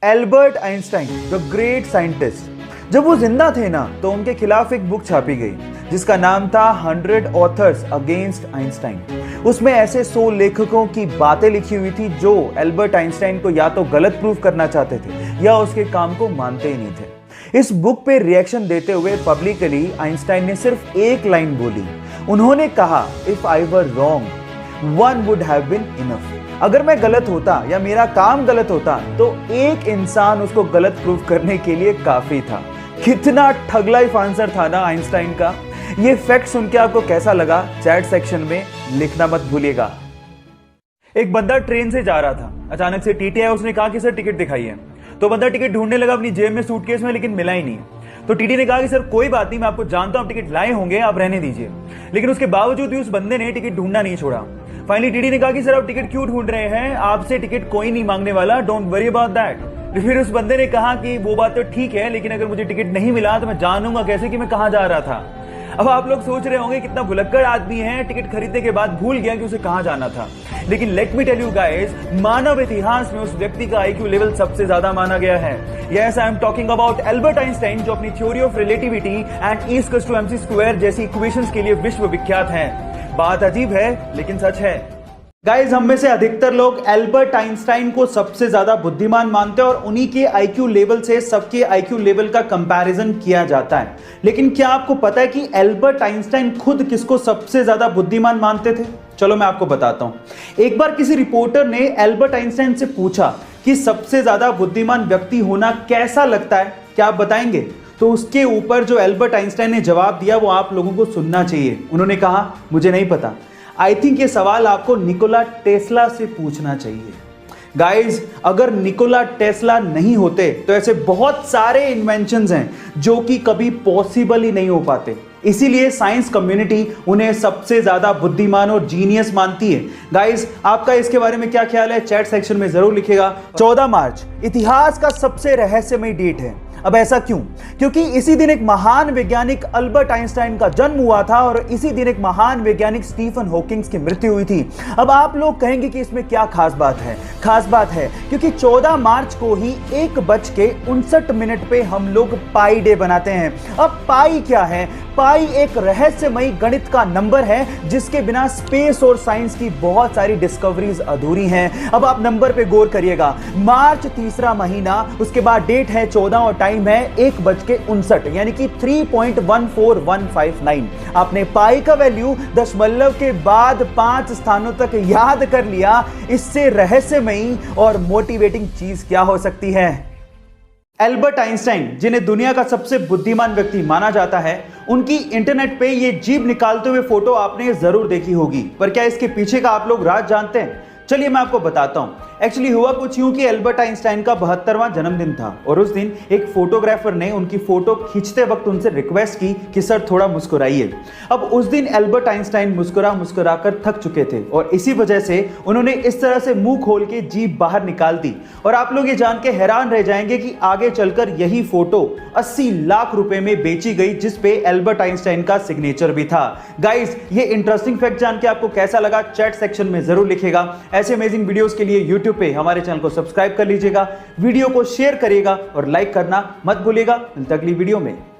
Albert Einstein the great scientist, जब वो जिंदा थे ना तो उनके खिलाफ एक बुक छापी गई जिसका नाम था 100 ऑथर्स अगेंस्ट आइंस्टाइन। उसमें ऐसे 100 लेखकों की बातें लिखी हुई थी जो एल्बर्ट आइंस्टाइन को या तो गलत प्रूफ करना चाहते थे या उसके काम को मानते ही नहीं थे। इस बुक पे रिएक्शन देते हुए पब्लिकली आइंस्टाइन ने सिर्फ एक लाइन बोली। उन्होंने कहा, if I were wrong one would have been enough. अगर मैं गलत होता या मेरा काम गलत होता तो एक इंसान उसको गलत प्रूफ करने के लिए काफी था। कितना ठग लाइफ आंसर था ना आइंस्टाइन का। ये फैक्ट सुन के आपको कैसा लगा चैट सेक्शन में लिखना मत भूलिएगा। एक बंदा ट्रेन से जा रहा था, अचानक से टीटी आया, उसने कहा कि सर टिकट दिखाइए। तो बंदा टिकट ढूंढने लगा अपनी जेब में, सूटकेस में, लेकिन मिला ही नहीं। तो टीटी ने कहा कि सर कोई बात नहीं, मैं आपको जानता हूं आप टिकट लाए होंगे, आप रहने दीजिए। लेकिन उसके बावजूद भी उस बंदे ने टिकट ढूंढना नहीं छोड़ा। फाइनली टीटी ने कहा कि सर आप टिकट क्यों ढूंढ रहे हैं, आपसे टिकट कोई नहीं मांगने वाला, डोंट वरी अबाउट दैट। फिर उस बंदे ने कहा कि वो बात तो ठीक है, लेकिन अगर मुझे टिकट नहीं मिला तो मैं जानूंगा कैसे कि मैं कहां जा रहा था। अब आप लोग सोच रहे होंगे कितना भुलक्कड़ आदमी है, टिकट खरीदने के बाद भूल गया कि उसे कहां जाना था। लेकिन let me tell you guys, मानव इतिहास में उस व्यक्ति का आईक्यू लेवल सबसे ज्यादा माना गया है। Yes, I am talking about Albert Einstein, जो अपनी theory of relativity and E equals to MC square जैसी इक्वेशंस के लिए विश्व विख्यात हैं। बात अजीब है लेकिन सच है। गाइस, हम में से अधिकतर लोग एल्बर्ट आइंस्टाइन को सबसे ज्यादा बुद्धिमान मानते हैं और उन्हीं के आईक्यू लेवल से सबके आईक्यू लेवल का कंपैरिजन किया जाता है। लेकिन क्या आपको पता है कि एल्बर्ट आइंस्टाइन खुद किसको सबसे ज्यादा बुद्धिमान मानते थे? चलो मैं आपको बताता हूं। एक बार किसी रिपोर्टर ने एल्बर्ट आइंस्टाइन से पूछा कि सबसे ज्यादा बुद्धिमान व्यक्ति होना कैसा लगता है, क्या आप बताएंगे? तो उसके ऊपर जो एल्बर्ट आइंस्टाइन ने जवाब दिया वो आप लोगों को सुनना चाहिए। उन्होंने कहा, मुझे नहीं पता, आई थिंक ये सवाल आपको निकोला टेस्ला से पूछना चाहिए। गाइज, अगर निकोला टेस्ला नहीं होते तो ऐसे बहुत सारे इन्वेंशंस हैं जो कि कभी पॉसिबल ही नहीं हो पाते। इसीलिए साइंस कम्युनिटी उन्हें सबसे ज्यादा बुद्धिमान और जीनियस मानती है। गाइज, आपका इसके बारे में क्या ख्याल है चैट सेक्शन में जरूर लिखेगा। 14 मार्च इतिहास का सबसे रहस्यमय डेट है। अब ऐसा क्यों? क्योंकि इसी दिन एक महान वैज्ञानिक अल्बर्ट आइंस्टाइन का जन्म हुआ था और इसी दिन एक महान वैज्ञानिक स्टीफन हॉकिंग की मृत्यु हुई थी। अब आप लोग कहेंगे कि इसमें क्या खास बात है? खास बात है क्योंकि 14 मार्च को ही 1:59 पे हम लोग पाई डे बनाते हैं। अब पाई क्या है? पाई एक रहस्यमयी गणित का नंबर है जिसके बिना स्पेस और साइंस की बहुत सारी डिस्कवरीज अधूरी हैं। अब आप नंबर पे गौर करिएगा। मार्च तीसरा महीना, उसके बाद डेट है 14 और टाइम है 1:59 यानी कि 3.14159। आपने पाई का वैल्यू दशमलव के बाद 5 स्थानों तक याद कर लिया। इससे रहस्यमयी और मोटिवेटिंग चीज क्या हो सकती है? एल्बर्ट आइंस्टाइन, जिन्हें दुनिया का सबसे बुद्धिमान व्यक्ति माना जाता है, उनकी इंटरनेट पे ये जीभ निकालते हुए फोटो आपने जरूर देखी होगी। पर क्या इसके पीछे का आप लोग राज जानते हैं? चलिए मैं आपको बताता हूं। एक्चुअली हुआ कुछ यूं कि एल्बर्ट आइंस्टाइन का 72वां जन्मदिन था और उस दिन एक फोटोग्राफर ने उनकी फोटो खींचते वक्त उनसे रिक्वेस्ट की कि सर थोड़ा मुस्कुराइए। अब उस दिन एल्बर्ट आइंस्टाइन मुस्कुरा कर थक चुके थे और इसी वजह से उन्होंने इस तरह से मुंह खोल के जीभ बाहर निकाल दी। और आप लोग ये जान के हैरान रह जाएंगे कि आगे चलकर यही फोटो 80 लाख रुपए में बेची गई, जिसपे एल्बर्ट आइंस्टाइन का सिग्नेचर भी था। गाइस, ये इंटरेस्टिंग फैक्ट जान के आपको कैसा लगा चैट सेक्शन में जरूर लिखेगा। ऐसे अमेजिंग वीडियोस के लिए यूट्यूब पे हमारे चैनल को सब्सक्राइब कर लीजिएगा, वीडियो को शेयर करिएगा और लाइक करना मत भूलिएगा। मिलते अगली वीडियो में।